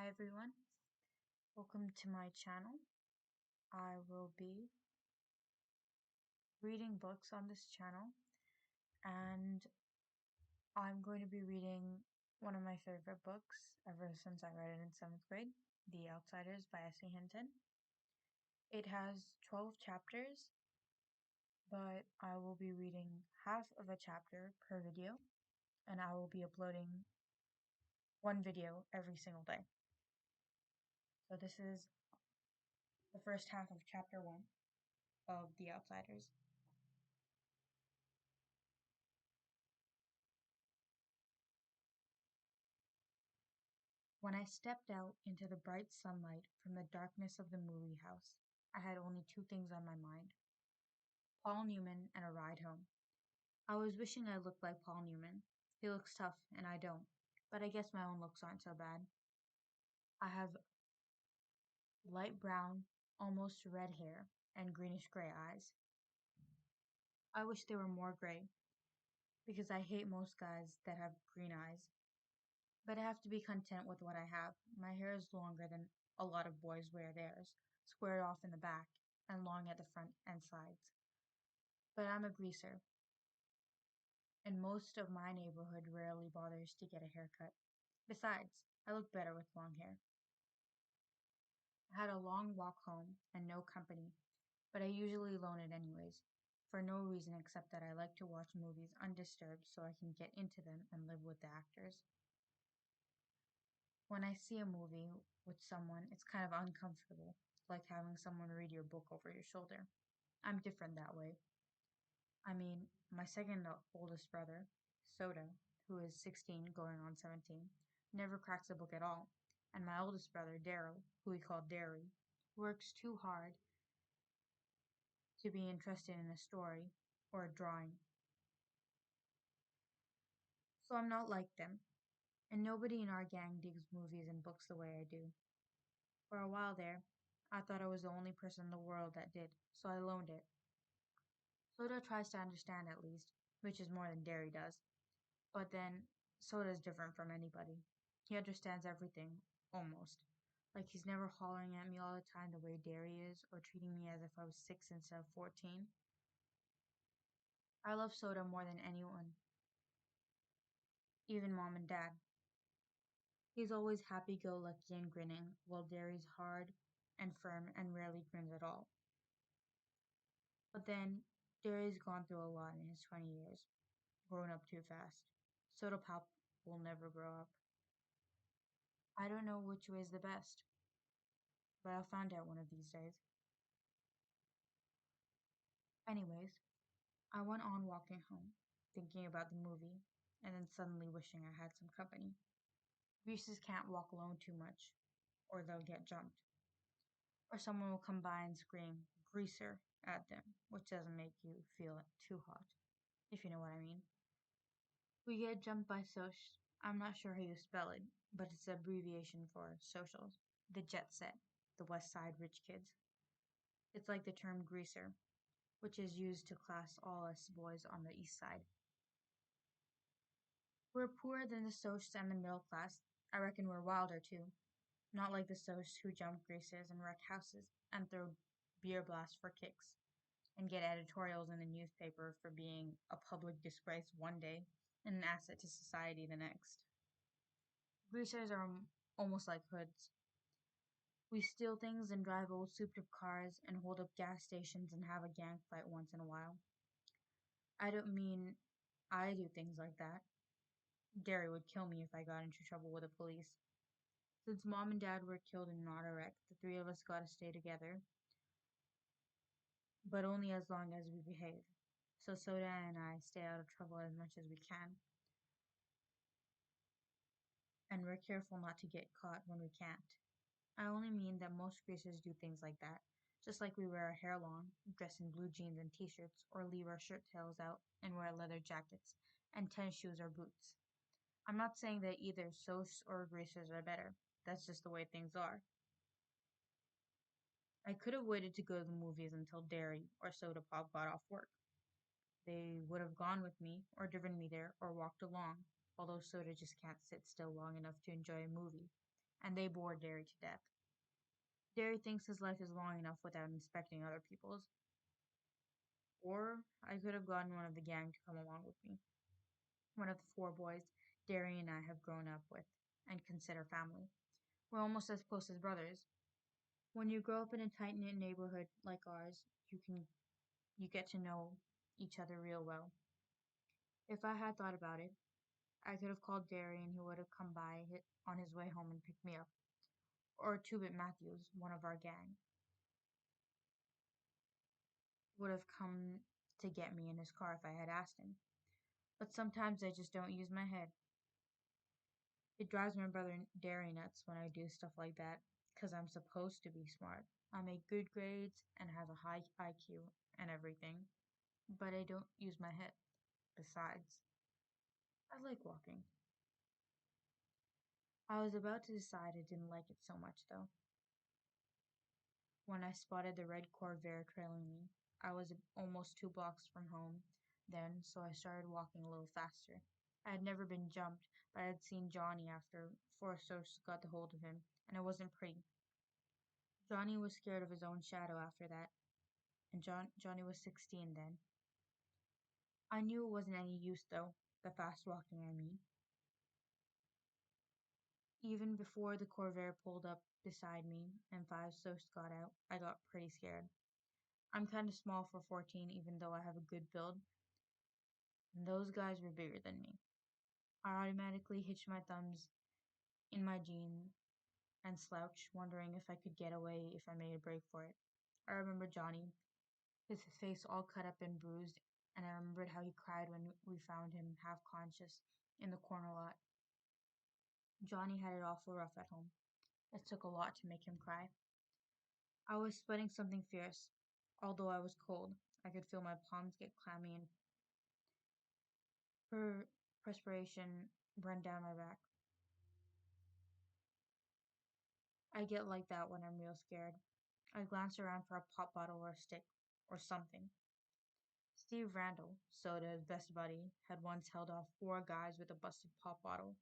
Hi everyone, welcome to my channel. I will be reading books on this channel, and I'm going to be reading one of my favorite books ever since I read it in 7th grade, The Outsiders by S.E. Hinton. It has 12 chapters, but I will be reading half of a chapter per video, and I will be uploading one video every single day. So this is the first half of chapter 1 of The Outsiders. When I stepped out into the bright sunlight from the darkness of the movie house, I had only two things on my mind: Paul Newman and a ride home. I was wishing I looked like Paul Newman. He looks tough, and I don't, but I guess my own looks aren't so bad. I have light brown, almost red hair, and greenish gray eyes. I wish they were more gray, because I hate most guys that have green eyes. But I have to be content with what I have. My hair is longer than a lot of boys wear theirs, squared off in the back, and long at the front and sides. But I'm a greaser, and most of my neighborhood rarely bothers to get a haircut. Besides, I look better with long hair. I had a long walk home and no company, but I usually loan it anyways, for no reason except that I like to watch movies undisturbed so I can get into them and live with the actors. When I see a movie with someone, it's kind of uncomfortable, like having someone read your book over your shoulder. I'm different that way. I mean, my second oldest brother, Soda, who is 16 going on 17, never cracks a book at all, and my oldest brother, Daryl, who we call Derry, works too hard to be interested in a story or a drawing. So I'm not like them, and nobody in our gang digs movies and books the way I do. For a while there, I thought I was the only person in the world that did, so I loaned it. Soda tries to understand at least, which is more than Derry does. But then, Soda's different from anybody. He understands everything, almost. Like he's never hollering at me all the time the way Derry is, or treating me as if I was 6 instead of 14. I love Soda more than anyone, even Mom and Dad. He's always happy-go-lucky and grinning, while Derry's hard and firm and rarely grins at all. But then, Derry's gone through a lot in his 20 years, grown up too fast. Soda Pop will never grow up. I don't know which way is the best, but I'll find out one of these days. Anyways, I went on walking home, thinking about the movie, and then suddenly wishing I had some company. Greasers can't walk alone too much, or they'll get jumped. Or someone will come by and scream, "Greaser," at them, which doesn't make you feel too hot, if you know what I mean. We get jumped by Soch. I'm not sure how you spell it, but it's an abbreviation for socials. The jet set, the West Side rich kids. It's like the term greaser, which is used to class all us boys on the East Side. We're poorer than the Socs and the middle class. I reckon we're wilder too. Not like the Socs who jump greasers and wreck houses and throw beer blasts for kicks and get editorials in the newspaper for being a public disgrace one day and an asset to society the next. Greasers are almost like hoods. We steal things and drive old souped-up cars and hold up gas stations and have a gang fight once in a while. I don't mean I do things like that. Derry would kill me if I got into trouble with the police. Since Mom and Dad were killed in an auto wreck, the three of us gotta stay together, but only as long as we behave. So Soda and I stay out of trouble as much as we can, and we're careful not to get caught when we can't. I only mean that most greasers do things like that, just like we wear our hair long, dress in blue jeans and t-shirts, or leave our shirt tails out and wear leather jackets and tennis shoes or boots. I'm not saying that either Socs or greasers are better. That's just the way things are. I could have waited to go to the movies until Derry or Soda Pop got off work. They would have gone with me, or driven me there, or walked along, although Soda just can't sit still long enough to enjoy a movie, and they bore Derry to death. Derry thinks his life is long enough without inspecting other people's, or I could have gotten one of the gang to come along with me, one of the four boys Derry and I have grown up with and consider family. We're almost as close as brothers. When you grow up in a tight knit neighborhood like ours, you get to know each other real well. If I had thought about it, I could have called Derry and he would have come by on his way home and picked me up. Or Two-Bit Matthews, one of our gang, would have come to get me in his car if I had asked him. But sometimes I just don't use my head. It drives my brother Derry nuts when I do stuff like that, 'cause I'm supposed to be smart. I make good grades and have a high IQ and everything, but I don't use my head. Besides, I like walking. I was about to decide I didn't like it so much, though, when I spotted the red Corvair trailing me. I was almost 2 blocks from home then, so I started walking a little faster. I had never been jumped, but I had seen Johnny after Foresters got the hold of him, and it wasn't pretty. Johnny was scared of his own shadow after that, and Johnny was 16 then. I knew it wasn't any use, though, the fast walking I mean. Even before the Corvair pulled up beside me and five Soasts got out, I got pretty scared. I'm kind of small for 14, even though I have a good build, and those guys were bigger than me. I automatically hitched my thumbs in my jeans and slouched, wondering if I could get away if I made a break for it. I remember Johnny, his face all cut up and bruised, and I remembered how he cried when we found him half conscious in the corner lot. Johnny had it awful rough at home. It took a lot to make him cry. I was sweating something fierce. Although I was cold, I could feel my palms get clammy and perspiration run down my back. I get like that when I'm real scared. I glance around for a pop bottle or a stick or something. Steve Randall, Soda's best buddy, had once held off 4 guys with a busted pop bottle,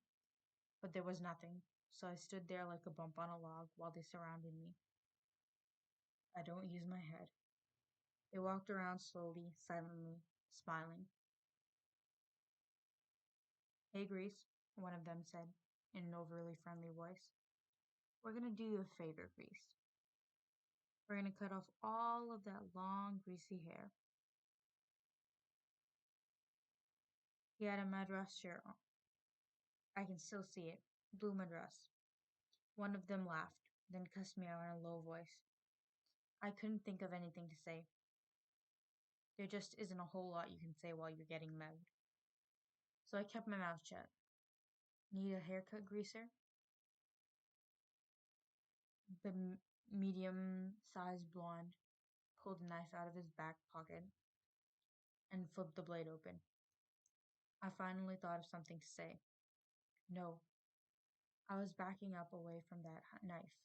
but there was nothing, so I stood there like a bump on a log while they surrounded me. I don't use my head. They walked around slowly, silently, smiling. Hey, Grease, one of them said, in an overly friendly voice. We're gonna do you a favor, Grease. We're gonna cut off all of that long, greasy hair. He had a madras shirt on. I can still see it. Blue madras. One of them laughed, then cussed me out in a low voice. I couldn't think of anything to say. There just isn't a whole lot you can say while you're getting mugged. So I kept my mouth shut. Need a haircut, Greaser? The medium-sized blonde pulled a knife out of his back pocket and flipped the blade open. I finally thought of something to say. No. I was backing up away from that knife,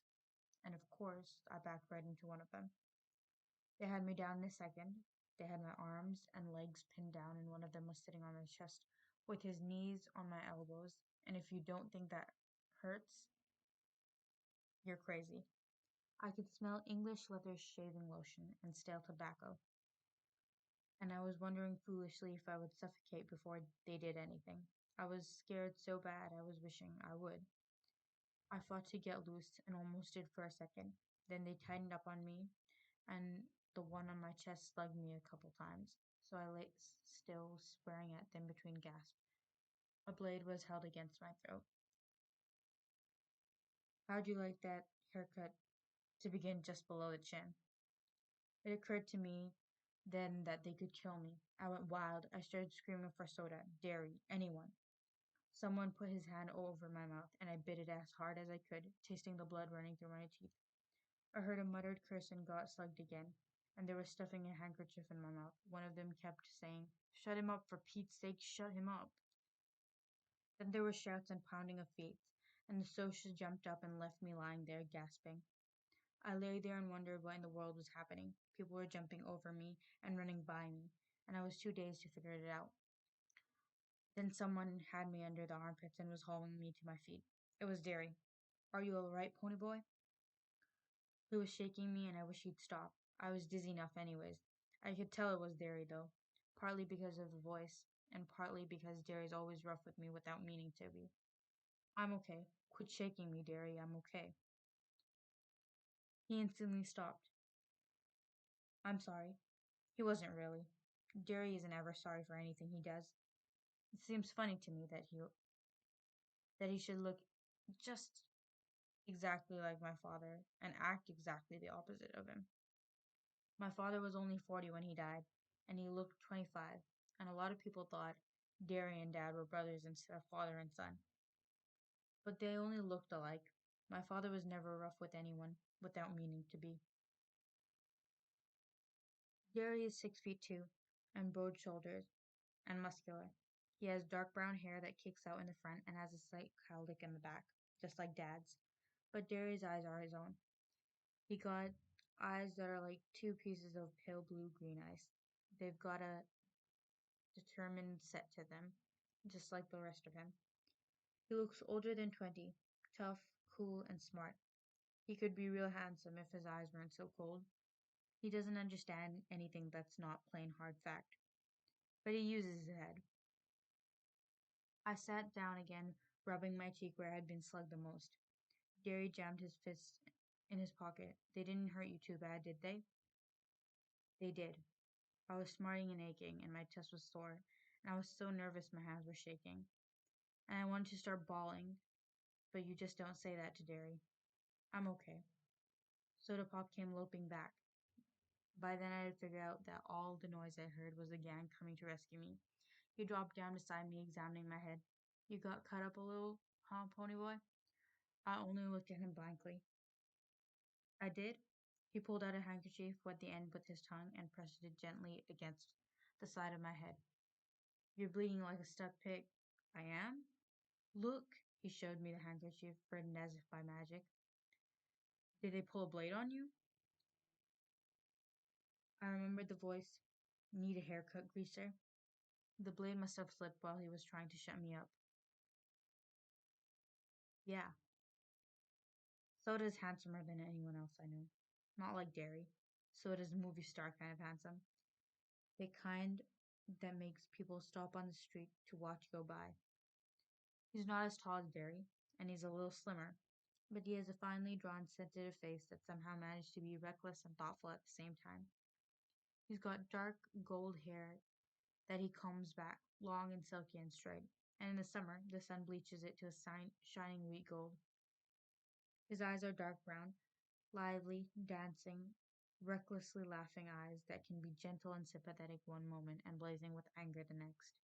and of course, I backed right into one of them. They had me down in a second. They had my arms and legs pinned down, and one of them was sitting on my chest with his knees on my elbows. And if you don't think that hurts, you're crazy. I could smell English leather shaving lotion and stale tobacco, and I was wondering foolishly if I would suffocate before they did anything. I was scared so bad I was wishing I would. I fought to get loose and almost did for a second. Then they tightened up on me, and the one on my chest slugged me a couple times, so I lay still, swearing at them between gasps. A blade was held against my throat. How'd you like that haircut to begin just below the chin? It occurred to me then that they could kill me. I went wild. I started screaming for soda, dairy, anyone. Someone put his hand over my mouth, and I bit it as hard as I could, tasting the blood running through my teeth. I heard a muttered curse and got slugged again, and there was stuffing a handkerchief in my mouth. One of them kept saying, "Shut him up, for Pete's sake, shut him up." Then there were shouts and pounding of feet, and the Sosha jumped up and left me lying there, gasping. I lay there and wondered what in the world was happening. People were jumping over me and running by me, and I was too dazed to figure it out. Then someone had me under the armpits and was hauling me to my feet. It was Derry. Are you all right, pony boy? He was shaking me, and I wish he'd stop. I was dizzy enough, anyways. I could tell it was Derry, though, partly because of the voice, and partly because Derry's always rough with me without meaning to be. I'm okay. Quit shaking me, Derry. I'm okay. He instantly stopped. I'm sorry. He wasn't really. Derry isn't ever sorry for anything he does. It seems funny to me that he should look just exactly like my father and act exactly the opposite of him. My father was only 40 when he died, and he looked 25, and a lot of people thought Derry and Dad were brothers instead of father and son. But they only looked alike. My father was never rough with anyone without meaning to be. Derry is 6 feet 2, and broad shoulders, and muscular. He has dark brown hair that kicks out in the front and has a slight cowlick in the back, just like Dad's. But Derry's eyes are his own. He got eyes that are like two pieces of pale blue green ice. They've got a determined set to them, just like the rest of him. He looks older than 20, tough, cool, and smart. He could be real handsome if his eyes weren't so cold. He doesn't understand anything that's not plain hard fact, but he uses his head. I sat down again, rubbing my cheek where I had been slugged the most. Derry jammed his fists in his pocket. They didn't hurt you too bad, did they? They did. I was smarting and aching, and my chest was sore, and I was so nervous my hands were shaking. And I wanted to start bawling, but you just don't say that to Derry. I'm okay. Soda Pop came loping back. By then I had figured out that all the noise I heard was the gang coming to rescue me. He dropped down beside me, examining my head. You got cut up a little, huh, pony boy? I only looked at him blankly. I did. He pulled out a handkerchief, wet the end with his tongue, and pressed it gently against the side of my head. You're bleeding like a stuck pig. I am? Look, he showed me the handkerchief, written as if by magic. Did they pull a blade on you? I remembered the voice. Need a haircut, greaser? The blade must have slipped while he was trying to shut me up. Yeah, Soda's handsomer than anyone else I know. Not like Derry. Soda's movie star kind of handsome. The kind that makes people stop on the street to watch go by. He's not as tall as Derry, and he's a little slimmer, but he has a finely drawn, sensitive face that somehow managed to be reckless and thoughtful at the same time. He's got dark gold hair that he combs back, long and silky and straight, and in the summer the sun bleaches it to a shining wheat gold. His eyes are dark brown, lively, dancing, recklessly laughing eyes that can be gentle and sympathetic one moment and blazing with anger the next.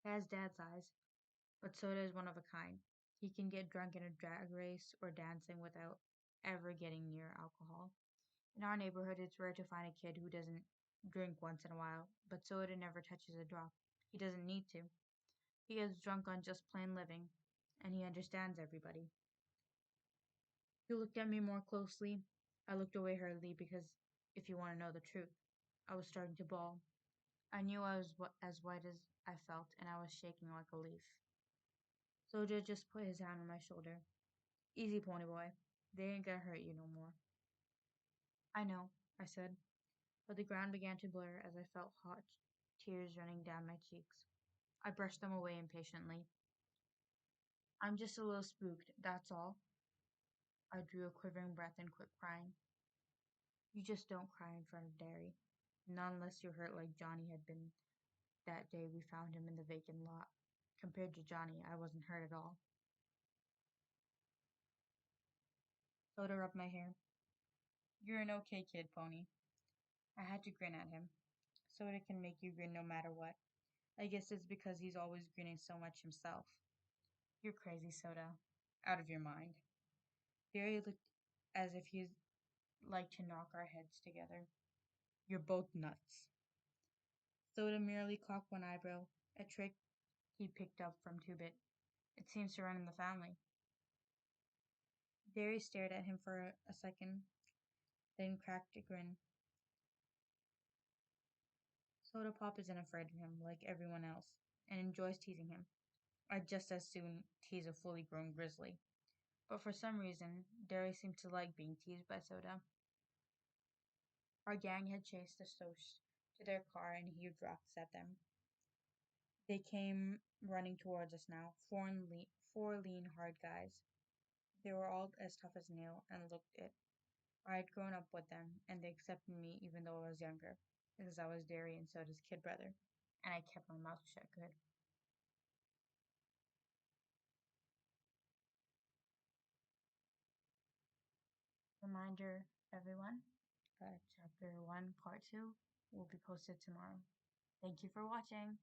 He has Dad's eyes, but Soda is one of a kind. He can get drunk in a drag race or dancing without ever getting near alcohol. In our neighborhood, it's rare to find a kid who doesn't drink once in a while, but Soda never touches a drop. He doesn't need to. He gets drunk on just plain living, and he understands everybody. He looked at me more closely. I looked away hurriedly because, if you want to know the truth, I was starting to bawl. I knew I was as white as I felt, and I was shaking like a leaf. Soja just put his hand on my shoulder. Easy, pony boy. They ain't gonna hurt you no more. I know, I said, but the ground began to blur as I felt hot tears running down my cheeks. I brushed them away impatiently. I'm just a little spooked, that's all. I drew a quivering breath and quit crying. You just don't cry in front of Derry. Not unless you're hurt like Johnny had been that day we found him in the vacant lot. Compared to Johnny, I wasn't hurt at all. Soda rubbed my hair. You're an okay kid, Pony. I had to grin at him. Soda can make you grin no matter what. I guess it's because he's always grinning so much himself. You're crazy, Soda. Out of your mind. Derry looked as if he'd like to knock our heads together. You're both nuts. Soda merely cocked one eyebrow, a trick he picked up from Two-Bit. It seems to run in the family. Derry stared at him for a second, then cracked a grin. Soda Pop isn't afraid of him like everyone else, and enjoys teasing him. I'd just as soon tease a fully grown grizzly. but for some reason, Derry seemed to like being teased by Soda. Our gang had chased the Soch to their car and heaved rocks at them. They came running towards us now, four lean, hard guys. They were all as tough as nail and looked it. I had grown up with them, and they accepted me even though I was younger, because I was Derry and Soda's kid brother, and I kept my mouth shut good. Reminder, everyone, chapter 1, part 2 will be posted tomorrow. Thank you for watching.